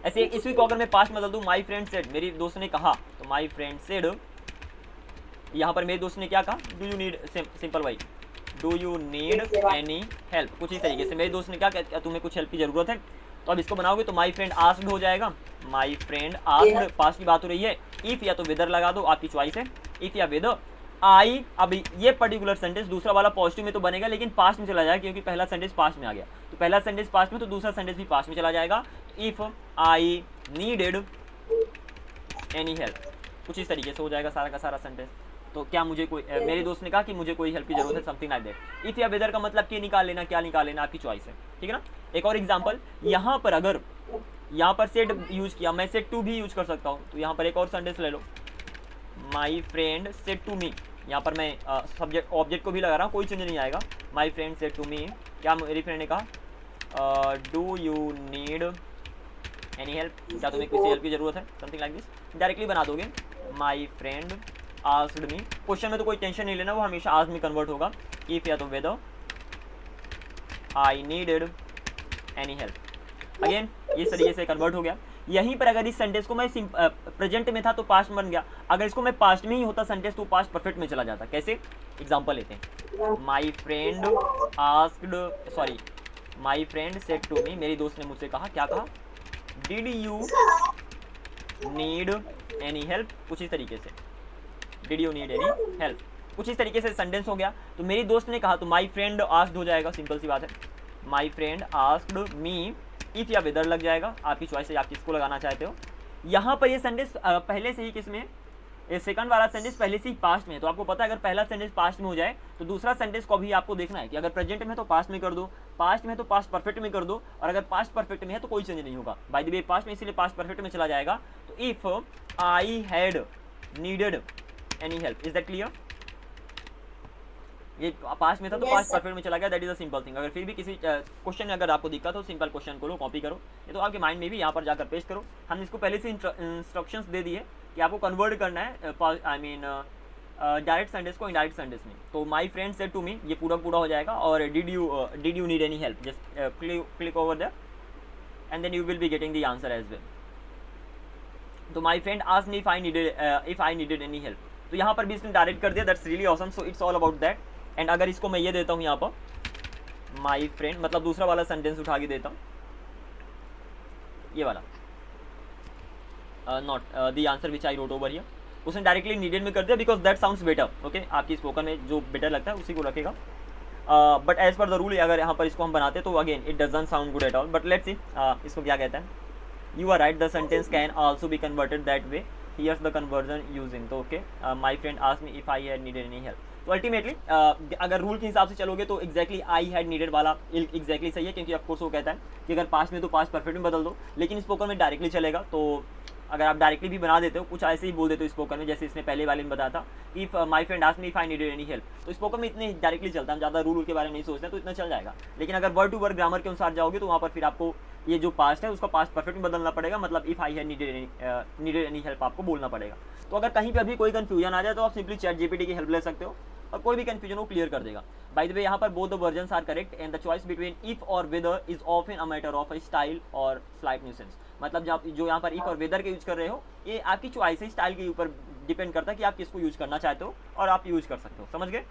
ऐसे इसी को अगर मैं पास्ट में बदल दूँ, माई फ्रेंड सेड, मेरे दोस्त ने कहा, तो माई फ्रेंड सेड, यहाँ पर मेरे दोस्त ने क्या कहा, do you need, simple why, do you need any help, कुछ इस तरीके से मेरे दोस्त ने क्या तुम्हें कुछ हेल्प की ज़रूरत है। तो अब इसको बनाओगे तो माई फ्रेंड आस्क्ड हो जाएगा, माई फ्रेंड आस्क्ड, पास्ट की बात हो रही है, इफ़ या तो विदर लगा दो, आपकी चॉइस है, इफ़ या विद आई। अब ये पर्टिकुलर सेंटेंस दूसरा वाला पॉजिटिव में तो बनेगा लेकिन पास्ट में चला जाएगा, क्योंकि पहला सेंटेंस पास्ट में आ गया, तो पहला सेंटेंस पास्ट में तो दूसरा सेंटेंस भी पास्ट में चला जाएगा। If I needed any help, कुछ इस तरीके से हो जाएगा सारा का सारा सेंटेंस। तो क्या मुझे कोई मेरे दोस्त ने कहा कि मुझे कोई हेल्प की जरूरत है, समथिंग लाइक दैट। इफ़ या वेदर का मतलब कि निकाल लेना, क्या निकाल लेना, आपकी चॉइस है, ठीक है ना। एक और एग्जांपल, यहाँ पर अगर यहाँ पर सेड यूज किया, मैं सेड टू भी यूज कर सकता हूँ। तो यहाँ पर एक और सेंटेंस ले लो, my friend said to me, यहाँ पर मैं सब्जेक्ट ऑब्जेक्ट को भी लगा रहा हूँ, कोई चेंज नहीं आएगा। My friend said to me, क्या मेरी फ्रेंड ने कहा, do you need any help, क्या तुम्हें किसी हेल्प की जरूरत है, समथिंग लाइक दिस। डायरेक्टली बना दोगे, माई फ्रेंड आस्क्ड मी, क्वेश्चन में तो कोई टेंशन नहीं लेना, वो हमेशा आस्क में कन्वर्ट होगा। इफ या तो whether I needed any help, again इस तरीके से कन्वर्ट हो गया। यहीं पर अगर इस सेंटेंस को मैं प्रेजेंट में था तो पास्ट बन गया, अगर इसको मैं पास्ट में ही होता सेंटेंस तो पास्ट परफेक्ट में चला जाता। कैसे, एग्जांपल लेते हैं, my friend asked, sorry my friend said to me, मेरी दोस्त ने मुझसे कहा, क्या कहा, did you need any help, कुछ इस तरीके से, did you need any help, कुछ इस तरीके से सेंटेंस हो गया। तो मेरी दोस्त ने कहा, तो माई फ्रेंड आस्क्ड हो जाएगा, सिंपल सी बात है, माई फ्रेंड आस्क्ड मी, इफ या वेदर लग जाएगा, आपकी चॉइस है, आप किसको लगाना चाहते हो। यहाँ पर ये सेंटेंस पहले से ही किसमें, ये सेकंड वाला सेंटेंस पहले से ही पास्ट में है, तो आपको पता है अगर पहला सेंटेंस पास्ट में हो जाए तो दूसरा सेंटेंस को भी आपको देखना है कि अगर प्रेजेंट में तो पास्ट में कर दो, पास्ट में तो पास्ट परफेक्ट में कर दो, और अगर पास्ट परफेक्ट में है तो कोई चेंज नहीं होगा। बाय द वे पास्ट में इसीलिए पास्ट परफेक्ट में चला जाएगा। तो if I had needed any help, is that clear. ये पास्ट में था तो पास्ट परफेक्ट में चला गया, that is a simple thing. अगर फिर भी किसी क्वेश्चन में अगर आपको दिक्कत हो, सिंपल क्वेश्चन को लो, कॉपी करो, ये तो आपके माइंड में भी यहाँ पर जाकर पेस्ट करो। हमने इसको पहले से इंस्ट्रक्शंस दे दी है कि आपको कन्वर्ट करना है, आई मीन डायरेक्ट सेंटेंस को इनडायरेक्ट सेंटेंस में। तो my friend said to me, ये पूरा हो जाएगा, और did you need any help, just click over there and then you will be getting the answer as well. तो my friend asked me if I needed any help, तो यहाँ पर भी इसने डायरेक्ट कर दिया, that's really awesome, so it's all about that. And अगर इसको मैं ये देता हूँ यहाँ पर, माई फ्रेंड मतलब दूसरा वाला सेंटेंस उठा के देता हूँ, ये वाला, not the answer which I wrote over here, उसने डायरेक्टली नीडेड में कर दिया, because that sounds better. Okay, आपकी स्पोकन में जो बेटर लगता है उसी को रखेगा, but as per the rule अगर यहाँ पर इसको हम बनाते तो again it doesn't sound good at all. But let's see इसको क्या कहता है, you are right, the sentence can also be converted that way, here's the conversion using. तो okay, my friend asked me if I had needed any help. तो ultimately अगर rule के हिसाब से चलोगे तो एक्जैक्टली आई हैड नीडेड वाला exactly सही है, क्योंकि ऑफकोर्स वो कहता है कि अगर पास्ट में तो पास्ट परफेक्ट में बदल दो, लेकिन स्पोकन में डायरेक्टली चलेगा। तो अगर आप डायरेक्टली भी बना देते हो, कुछ ऐसे ही बोल देते हो स्पोकन में, जैसे इसने पहले वाले में बताया था, if my friend asked me if I needed any help, तो स्पोकन में इतने डायरेक्टली चलता है, हम ज़्यादा रूल के बारे में नहीं सोचते, तो इतना चल जाएगा। लेकिन अगर वर्ड टू वर्ड ग्रामर के अनुसार जाओगे तो वहाँ पर फिर आपको ये जो पास्ट है उसका पास्ट परफेक्ट में बदलना पड़ेगा, मतलब if I had needed any help आपको बोलना पड़ेगा। तो अगर कहीं पर भी कोई कन्फ्यूजन आ जाए तो आप सिंपली चैट जीपीटी की हेल्प ले सकते हो, और कोई भी कंफ्यूजन वो क्लियर कर देगा। बाय द वे यहाँ पर both the versions are correct and the choice between if और whether is often a matter of style और स्लाइट न्यूसेंस। मतलब जो यहाँ पर इफ और वेदर के यूज कर रहे हो, ये आपकी चॉइस है, स्टाइल के ऊपर डिपेंड करता है कि आप किसको यूज करना चाहते हो, और आप यूज कर सकते हो। समझ गए?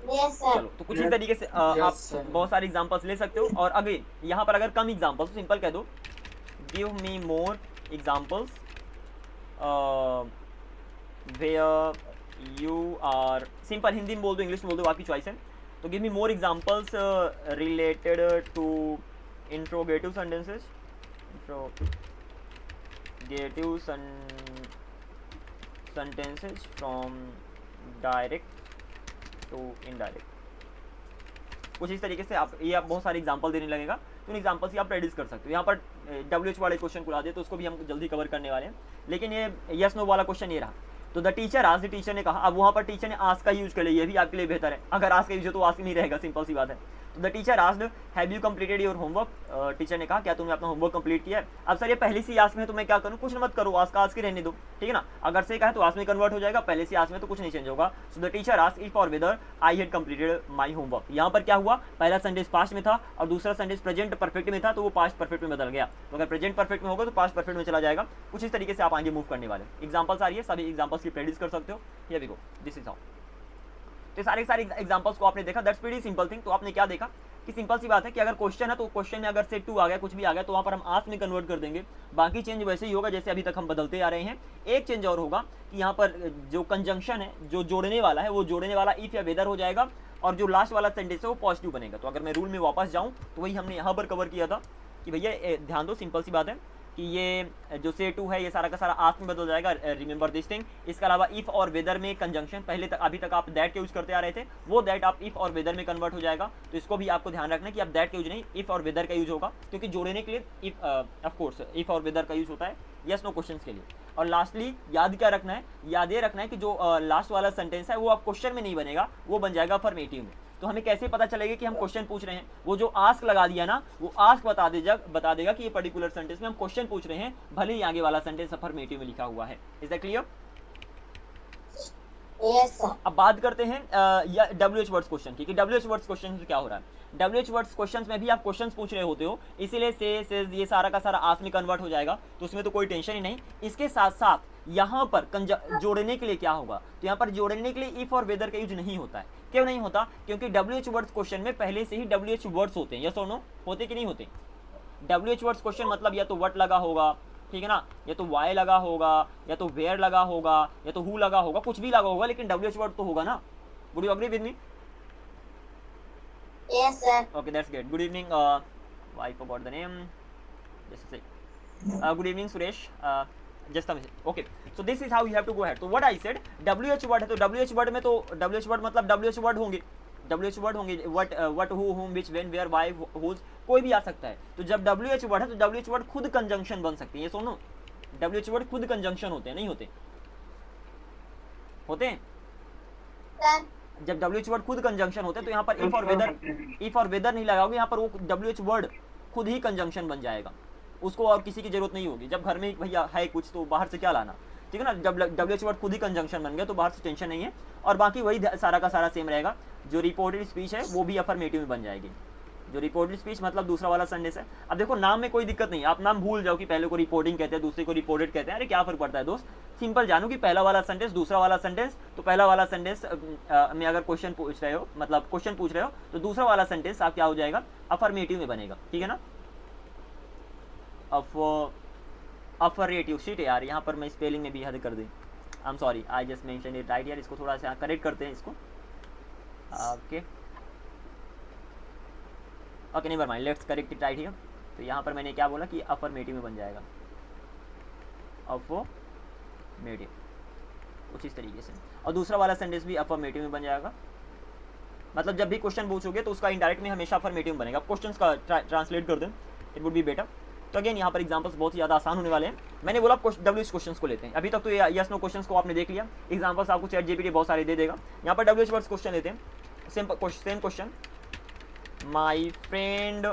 चलो, तो कुछ इस तरीके से आप बहुत सारे एग्जांपल्स ले सकते हो। और अगेन यहाँ पर अगर कम एग्जांपल्स, सिंपल कह दो, give me more examples where you are, simple Hindi में बोल दो, इंग्लिश में बोल दो, आपकी चॉइस है। तो give me more examples related to interrogative sentences, interrogative sentences from direct to indirect. कुछ इस तरीके से आप बहुत सारे एग्जांपल देने लगेगा, तो उन एग्जांपल से आप प्रेडिक्ट कर सकते हो। यहाँ पर WH वाले क्वेश्चन को ला दे तो उसको भी हम जल्दी कवर करने वाले हैं, लेकिन ये यस नो वाला क्वेश्चन ये रहा। तो द टीचर आज, टीचर ने कहा, अब वहाँ पर टीचर ने आज का यूज कर लिया, ये भी आपके लिए बेहतर है। अगर आज का यूज हो तो आज नहीं रहेगा, सिंपल सी बात है। तो the teacher asked have you completed your homework, teacher ने कहा क्या तुमने अपना होमवर्क कंप्लीट किया है। अब सर ये पहली सी आस्क में तो मैं क्या करूँ, कुछ मत करो, आस्क आस्क ही रहने दो, ठीक है ना। अगर से कहा तो आस्क में कन्वर्ट हो जाएगा, पहले सी आस्क में तो कुछ नहीं चेंज होगा। So the teacher asked if और whether I had completed my homework. यहाँ पर क्या हुआ, पहला सेंटेंस पास्ट में था और दूसरा सेंटेंस प्रेजेंट परफेक्ट में था, तो वो पास्ट परफेक्ट में बदल गया। तो अगर प्रेजेंट परफेक्ट में होगा तो पास्ट परफेक्ट में चला जाएगा। कुछ इस तरीके से आप आगे मूव करने वाले। एग्जांपल्स आ रही है, सभी एग्जांपल्स की प्रैक्टिस कर सकते हो। Here we go, this is how. तो सारे एग्जांपल्स को आपने देखा, दैट्स प्रीटी सिंपल थिंग। तो आपने क्या देखा कि सिंपल सी बात है कि अगर क्वेश्चन है तो क्वेश्चन में अगर से टू आ गया, कुछ भी आ गया, तो वहाँ पर हम आस्क में कन्वर्ट कर देंगे। बाकी चेंज वैसे ही होगा जैसे अभी तक हम बदलते आ रहे हैं। एक चेंज और होगा कि यहाँ पर जो कंजंक्शन है, जो जोड़ने वाला है, वो जोड़ने वाला इफ या वेदर हो जाएगा और जो लास्ट वाला सेंटेंस है वो पॉजिटिव बनेगा। तो अगर मैं रूल में वापस जाऊँ तो वही हमने यहाँ पर कवर किया था कि भैया ध्यान दो, सिंपल सी बात है कि ये जो से टू है ये सारा का सारा आस्क में बदल जाएगा। Remember this thing. इसके अलावा इफ और वेदर में कंजंक्शन, पहले तक अभी तक आप दैट के यूज करते आ रहे थे, वो दैट आप इफ और वेदर में कन्वर्ट हो जाएगा। तो इसको भी आपको ध्यान रखना है कि आप दैट का यूज नहीं, इफ और वेदर का यूज होगा, क्योंकि जोड़ने के लिए इफ ऑफ कोर्स इफ और वेदर का यूज होता है यस नो क्वेश्चंस के लिए। और लास्टली याद क्या रखना है, याद ये रखना है कि जो लास्ट वाला सेंटेंस है वो आप क्वेश्चन में नहीं बनेगा, वो बन जाएगा अफर्मेटिव में। तो हमें कैसे पता चलेगा कि हम क्वेश्चन पूछ रहे हैं, वो जो आस्क लगा दिया ना, वो आस्क बता देगा कि ये पर्टिकुलर सेंटेंस में हम क्वेश्चन पूछ रहे हैं, भले ही आगे वाला सेंटेंस अफर्मेटिव में लिखा हुआ है। Is that clear? Yes sir. अब बात करते हैं WH वर्ड्स क्वेश्चन की, कि WH वर्ड्स क्वेश्चन से क्या हो रहा है। WH वर्ड्स क्वेश्चंस में भी आप क्वेश्चंस पूछ रहे होते हो, इसीलिए से ये सारा का सारा आस्क में कन्वर्ट हो जाएगा, तो उसमें तो कोई टेंशन ही नहीं। इसके साथ साथ यहाँ पर जोड़ने के लिए क्या होगा, तो यहाँ पर जोड़ने के लिए इफ और वेदर का यूज नहीं होता है। क्यों नहीं होता? क्योंकि WH वर्ड्स क्वेश्चन में पहले से ही WH वर्ड्स होते हैं। यस और नो, होते कि नहीं होते? WH वर्ड्स क्वेश्चन मतलब या तो व्हाट लगा होगा, ठीक है ना, या तो वाई लगा होगा, या तो वेयर लगा होगा, या तो हु लगा होगा, कुछ भी लगा होगा, लेकिन WH वर्ड तो होगा ना। Would you agree with me? Yes sir. Okay, that's great. Good evening. I forgot the name. Just a sec. Good evening, Suresh. Just a minute. Okay. So this is how you have to go ahead. So what I said, WH word है तो WH word में तो WH word मतलब WH word होंगे, WH word होंगे, what, who, whom, which, when, where, why, whose, कोई भी आ सकता है। तो जब WH word है तो WH word खुद कंजंक्शन बन सकती है। ये सुनो, WH word खुद कंजंक्शन होते हैं, नहीं होते? होते हैं। सर जब WH वर्ड खुद कंजंक्शन होते हैं तो यहाँ पर इफ और वेदर नहीं लगाओगे, यहाँ पर वो WH वर्ड खुद ही कंजंक्शन बन जाएगा, उसको और किसी की जरूरत नहीं होगी। जब घर में भैया है कुछ तो बाहर से क्या लाना, ठीक है ना। जब WH वर्ड खुद ही कंजंक्शन बन गया तो बाहर से टेंशन नहीं है। और बाकी वही सारा का सारा सेम रहेगा। जो रिपोर्टेड स्पीच है वो भी अफर्मेटिव में बन जाएगी। जो रिपोर्टेड स्पीच मतलब दूसरा वाला सेंटेंस है। अब देखो नाम में कोई दिक्कत नहीं, आप नाम भूल जाओ कि पहले को रिपोर्टिंग कहते हैं, दूसरे को रिपोर्टेड कहते हैं, अरे क्या फर्क पड़ता है दोस्त। सिंपल जानो कि पहला वाला सेंटेंस, दूसरा वाला सेंटेंस, तो पहला वाला सेंटेंस में अगर क्वेश्चन पूछ रहे हो, मतलब क्वेश्चन पूछ रहे हो, तो दूसरा वाला सेंटेंस आप क्या हो जाएगा, अफर्मेटिव में बनेगा, ठीक है ना। अफर्मेटिव शीट यार, यहाँ पर मैं स्पेलिंग में भी हद कर दी, I am sorry, I just mention it right यार। इसको थोड़ा सा करेक्ट करते हैं इसको। Okay never mind, let's correct it right here. तो यहाँ पर मैंने क्या बोला कि अफर्मेटिव में बन जाएगा, अफर्मेटिव, कुछ इस तरीके से। और दूसरा वाला सेंटेंस भी अफर्मेटिव में बन जाएगा। मतलब जब भी क्वेश्चन पूछोगे तो उसका इनडायरेक्ट में हमेशा अफर्मेटिव में बनेगा। क्वेश्चन का ट्रांसलेट कर दें, इट वुड बी बेटर। तो अगेन यहाँ पर एग्जांपल्स बहुत ही ज़्यादा आसान होने वाले हैं। मैंने बोला WH क्वेश्चंस को लेते हैं। अभी तक तो यस नो क्वेश्चंस को आपने देख लिया, एग्जांपल्स आपको ChatGPT बहुत सारे दे देगा। यहाँ पर WH वर्ड्स क्वेश्चन लेते हैं। Same question, my friend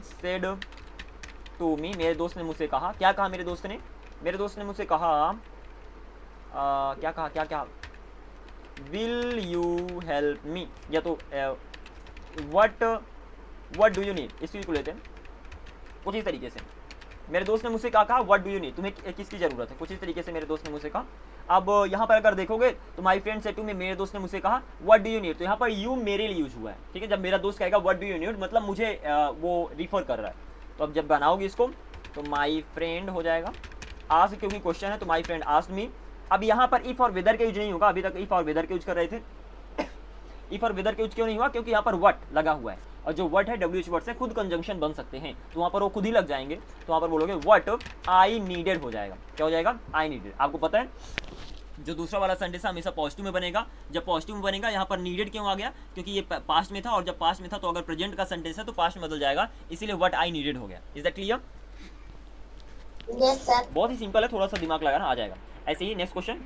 said to me, मेरे दोस्त ने मुझसे कहा। क्या कहा मेरे दोस्त ने? मेरे दोस्त ने मुझसे कहा, क्या कहा, विल यू हेल्प मी, या तो व्हाट डू यू नीड, इस चीज़ को लेते हैं। कुछ इस तरीके से मेरे दोस्त ने मुझसे कहा व्हाट डू यू नीड, तुम्हें किसकी ज़रूरत है, कुछ इस तरीके से मेरे दोस्त ने मुझसे कहा। अब यहाँ पर अगर देखोगे तो my friend said to me, मेरे दोस्त ने मुझसे कहा व्हाट डू यू नीड, तो यहाँ पर यू मेरे लिए यूज हुआ है, ठीक है। जब मेरा दोस्त कहेगा व्हाट डू यू नीड, मतलब मुझे वो रिफर कर रहा है। तो अब जब बनाओगे इसको तो माई फ्रेंड हो जाएगा, आस्क क्योंकि क्वेश्चन है तो माई फ्रेंड आस्क्ड मी। अब यहाँ पर इफ और वेदर का यूज नहीं होगा, अभी तक इफ और वेदर का यूज कर रहे थे। इफ और वेदर का यूज क्यों नहीं हुआ? क्योंकि यहाँ पर व्हाट लगा हुआ है, और जो वर्ड है WH वर्ड से खुद कंजंक्शन बन सकते हैं, तो वहाँ पर वो खुद ही लग जाएंगे। तो वहाँ पर बोलोगे व्हाट आई नीडेड हो जाएगा। क्या हो जाएगा? I needed. आपको पता है जो दूसरा वाला सेंटेंस है हमेशा पॉजिटिव में बनेगा। जब पॉजिटिव में बनेगा, यहाँ पर नीडेड क्यों आ गया? क्योंकि ये पास्ट में था, और जब पास्ट में था तो अगर प्रेजेंट का सेंटेंस है तो पास्ट में बदल जाएगा, इसीलिए व्हाट आई नीडेड हो गया। Is that clear? Yes sir. बहुत ही सिंपल है, थोड़ा सा दिमाग लगाना आ जाएगा। ऐसे ही next question,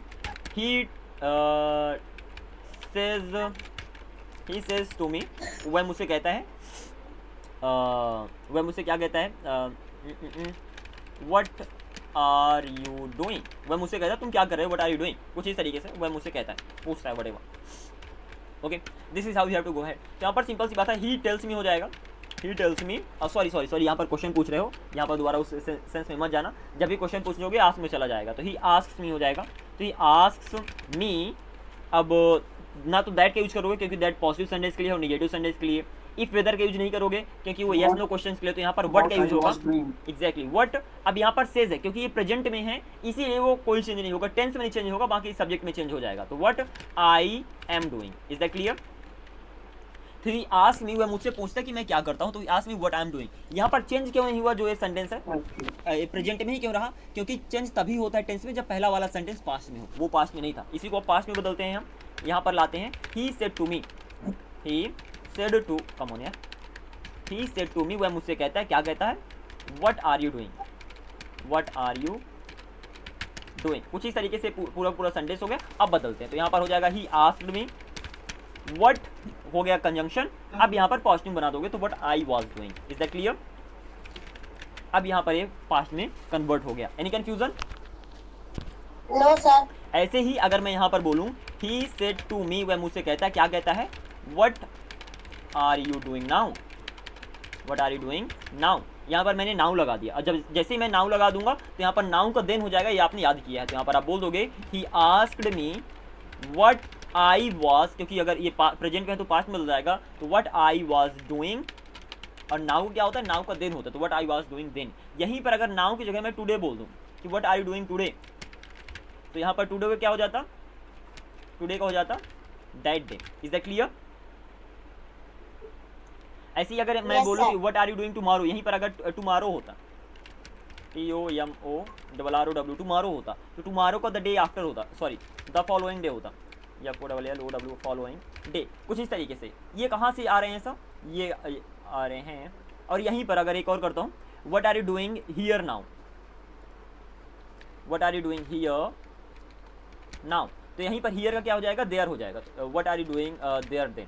he says to me, वह मुझसे कहता है, वह मुझसे क्या कहता है, व्हाट आर यू डूइंग, वह मुझसे कहता है तुम क्या कर रहे हो, व्हाट आर यू डूइंग, कुछ इस तरीके से वह मुझसे कहता है, पूछता है whatever. Okay, this is how you have to go है। तो यहाँ पर सिंपल सी बात है, ही टेल्स मी हो जाएगा, ही टेल्स मी, सॉरी यहाँ पर क्वेश्चन पूछ रहे हो, यहाँ पर दोबारा उस सेंस में मत जाना, जब भी क्वेश्चन पूछ रहे आस्क में चला जाएगा, तो ही आस्क्स मी हो जाएगा, तो ही आस्क्स मी। अब ना तो दैट का यूज करोगे क्योंकि दैट पॉजिटिव सेंटेंस के लिए और नेगेटिव सेंटेंस के लिए, इफ वेदर का यूज नहीं करोगे क्योंकि वो यस नो क्वेश्चन के लिए, तो यहाँ पर व्हाट का यूज होगा, एग्जैक्टली व्हाट। अब यहाँ पर सेज है क्योंकि ये प्रेजेंट में है, इसीलिए वो कोई चेंज नहीं होगा, टेंस में नहीं चेंज होगा, बाकी सब्जेक्ट में चेंज हो जाएगा, तो what I am doing, is that clear. तो ही आस्क मी, वह मुझसे पूछता है कि मैं क्या करता हूँ, तो ask me what I am doing. यहाँ पर चेंज क्यों नहीं हुआ, जो ये सेंटेंस है प्रेजेंट में ही क्यों रहा, क्योंकि चेंज तभी होता है टेंस में जब पहला वाला सेंटेंस पास्ट में हो, वो पास्ट में नहीं था, इसी को पास्ट में बदलते हैं हम, यहाँ पर लाते हैं he said to me, he said to, come on यार, ही सेड टू मी, वह मुझसे कहता है, क्या कहता है, what are you doing, what are you doing, कुछ इस तरीके से पूरा सेंटेंस हो गया। अब बदलते हैं, तो यहाँ पर हो जाएगा ही आस्क्ड मी, व्हाट हो गया कंजंक्शन, अब यहाँ पर पॉजिटिव बना दोगे तो what I was doing, is that clear. अब यहाँ पर ये पास्ट में कन्वर्ट हो गया, एनी कंफ्यूजन? No sir. ऐसे ही अगर मैं यहाँ पर बोलूँ ही सेड टू मी, वह मुझसे कहता है, क्या कहता है, what are you doing now, what are you doing now, यहाँ पर मैंने नाउ लगा दिया, और जब जैसे ही मैं नाउ लगा दूंगा तो यहाँ पर नाउ का देन हो जाएगा, ये आपने याद किया है, तो यहाँ पर आप बोल दोगे ही asked me what I was, क्योंकि अगर ये प्रेजेंट में है तो पास्ट में बदल जाएगा, तो व्हाट आई वॉज डूइंग, और नाउ क्या होता है, नाउ का देन होता है, तो what I was doing then. यहीं पर अगर नाउ की जगह मैं टुडे बोल दूँ कि what are you doing today, तो यहाँ पर टुडे का क्या हो जाता, टुडे का हो जाता that day, is that clear. ऐसे ही अगर मैं बोलूँ कि what are you doing tomorrow, यहीं पर अगर टुमारो होता, TOMORROW, टुमारो होता, तो टुमारो का द डे आफ्टर होता, सॉरी द फॉलोइंग डे होता, या FOLLOW फॉलोइंग डे, कुछ इस तरीके से। ये कहाँ से आ रहे हैं सब, ये आ रहे हैं। और यहीं पर अगर एक और करता हूँ, what are you doing here now, what are you doing here now, तो यहीं पर हियर का क्या हो जाएगा, देयर हो जाएगा, what are you doing there then,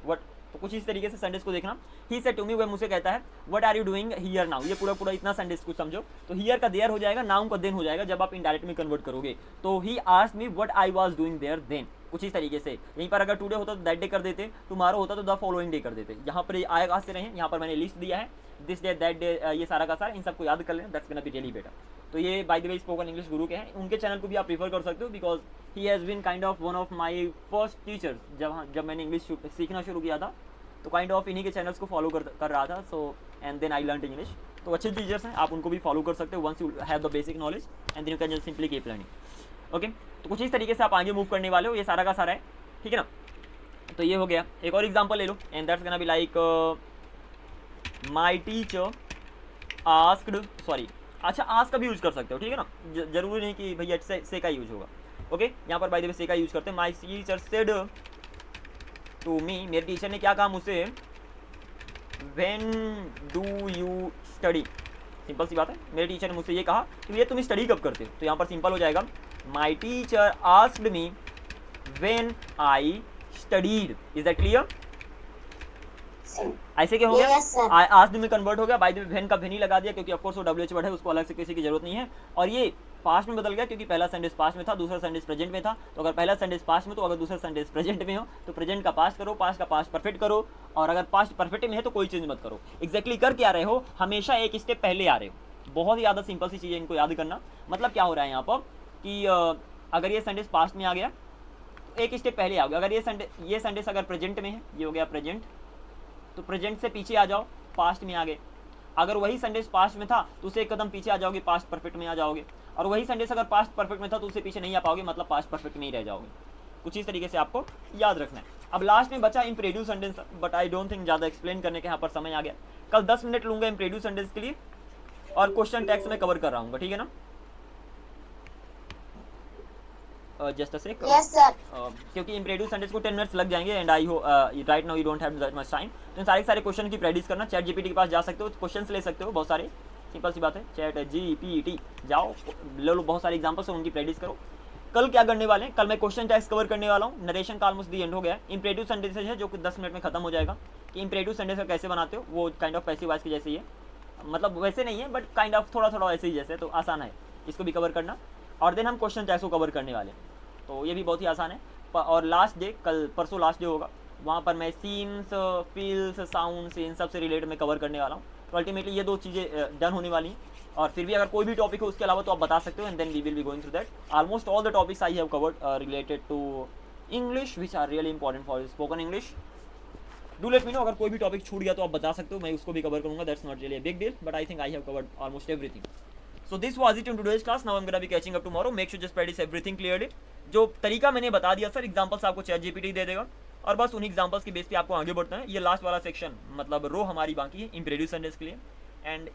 what, तो कुछ इस तरीके से सेंटेंस को देखना। ही सेड टू मी, वह मुझसे कहता है, what are you doing here now, ये पूरा इतना सेंटेंस कुछ समझो, तो हियर का देयर हो जाएगा, नाउ का देन हो जाएगा जब आप इनडायरेक्ट में कन्वर्ट करोगे, तो he asked me what I was doing there then, कुछ इस तरीके से। यहीं पर अगर टुडे होता तो दैट डे कर देते, टुमारो होता तो द फॉलोइंग डे कर देते। यहाँ पर आए कहाँ से रहे, यहाँ पर मैंने लिस्ट दिया है, दिस डे दैट डे, ये सारा का सारा, इन सबको याद कर लेना, that's gonna B really better. तो ये bye the way spoken English गुरु के हैं, उनके चैनल को भी आप प्रीफर कर सकते हो, because he has been kind of one of my first teachers. जब मैंने इंग्लिश सीखना शुरू किया था तो काइंड ऑफ इन्हीं के चैनल्स को फॉलो कर रहा था, so and then I learn English. तो अच्छे टीचर्स हैं, आप उनको भी फॉलो कर सकते हो, once you have the basic knowledge and then you can just simply keep learning. Okay, तो कुछ इस तरीके से आप आगे मूव करने वाले हो, ये सारा का सारा है, ठीक है ना। तो ये हो गया, एक और एग्जांपल ले लो, and that's gonna be like my teacher asked, sorry अच्छा आस्क का भी यूज कर सकते हो, ठीक है ना, जरूरी नहीं कि भैया से का यूज होगा। ओके, यहाँ पर बाय द वे से का यूज करते हैं। My teacher said to me, मेरे टीचर ने क्या कहा मुझसे, when do you study, simple सी बात है, मेरे टीचर ने मुझसे ये कहा कि ये तुम स्टडी कब करते हो, तो यहाँ पर सिंपल हो जाएगा, my teacher asked me when I studied, is that clear. ऐसे क्या हो गया, आस्क्ड में कन्वर्ट हो गया, बाय द वे व्हेन का व्हेन ही लगा दिया, क्योंकि ऑफ कोर्स वो WH वर्ड है, उसको अलग से किसी की जरूरत नहीं है, और ये पास्ट में बदल गया क्योंकि पहला सेंटेंस पास्ट में था, दूसरा सेंटेंस प्रेजेंट में था, तो अगर पहला सेंटेंस पास्ट में तो अगर दूसरा सेंटेंस प्रेजेंट में हो तो प्रेजेंट का पास्ट करो, पास्ट का पास्ट परफेक्ट करो, और अगर पास्ट परफेक्ट में है तो कोई चेंज मत करो। एग्जैक्टली कर क्या रहे हो, हमेशा एक स्टेप पहले आ रहे हो। बहुत ही ज़्यादा सिंपल सी चीज़ है, इनको याद करना। मतलब क्या हो रहा है यहाँ पर कि अगर ये सेंटेंस पास्ट में आ गया तो एक स्टेप पहले आ गया। अगर ये सेंटेंस अगर प्रेजेंट में है, ये हो गया प्रेजेंट, तो प्रेजेंट से पीछे आ जाओ, पास्ट में आ गए। अगर वही सेंटेंस पास्ट में था तो उसे एक कदम पीछे आ जाओगे, पास्ट परफेक्ट में आ जाओगे, और वही सेंटेंस अगर पास्ट परफेक्ट में था तो उससे पीछे नहीं आ पाओगे, मतलब पास्ट परफेक्ट में ही रह जाओगे। कुछ इस तरीके से आपको याद रखना है। अब लास्ट में बचा imperative sentence, but I don't think ज़्यादा एक्सप्लेन करने के यहाँ पर समय आ गया। कल 10 मिनट लूँगा इम्प्रेडिव सेंटेंस के लिए, और क्वेश्चन टैक्स में कवर कर रहा हूँ, ठीक है ना। जस्ट अ सेक, क्योंकि इम्प्रेडिव सेंटेंस को 10 मिनट्स लग जाएंगे, एंड आई हो right now you don't have that much time. तो सारे क्वेश्चन की प्रैक्टिस करना, चैट जीपीटी के पास जा सकते हो, क्वेश्चंस ले सकते हो बहुत सारे, सिंपल सी बात है, चैट जीपीटी जाओ, ले लो बहुत सारे एग्जांपल्स, उनकी प्रैक्टिस करो। कल क्या करने वाले हैं, कल मैं क्वेश्चन टैग्स कवर करने वाला हूँ। नरेशन का ऑलमोस्ट दी एंड हो गया है। इंपरेटिव सेंटेंसेज है जो कि 10 मिनट में खत्म हो जाएगा कि इंपरेटिव सेंटेंस का कैसे बनाते हो, वो काइंड ऑफ पैसिव वॉइस के जैसे ही है, मतलब वैसे नहीं है बट काइंड ऑफ थोड़ा थोड़ा वैसे ही जैसे, तो आसान है इसको भी कवर करना। और देन हम क्वेश्चन टैग्स को कवर करने वाले हैं, तो ये भी बहुत ही आसान है। और लास्ट डे, कल परसों लास्ट डे होगा, वहाँ पर मैं सीन्स, फील्स, साउंड्स, इन सब से रिलेटेड मैं कवर करने वाला हूँ। तो अल्टीमेटली ये 2 चीज़ें डन होने वाली हैं। और फिर भी अगर कोई भी टॉपिक हो उसके अलावा तो आप बता सकते हो, and then we will be going through that. Almost all the topics I have covered related to English which are really important for spoken English. Do let me know, अगर कोई भी टॉपिक छूट गया तो आप बता सकते हो, मैं उसको भी कवर करूँगा। That's not really a big deal, but I think I have covered almost everything. So this was it in today's class. Now I'm gonna be catching up tomorrow. Make sure just practice everything clearly. जो तरीका मैंने बता दिया sir, examples आपको ChatGPT दे देगा और बस उन एग्जांपल्स के बेस पे आपको आगे बढ़ना है। ये लास्ट वाला सेक्शन मतलब रो हमारी बाकी है इंपरेटिव सेंटेंस के लिए। And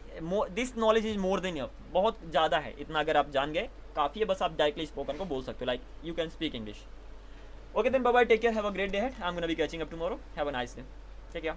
this knowledge is more than enough, बहुत ज़्यादा है। इतना अगर आप जान गए काफ़ी है, बस आप डायरेक्टली स्पोकन को बोल सकते हो, like you can speak English. Okay then bye bye, take care, have a great day ahead. I am gonna be catching up tomorrow. Have a nice day, take care.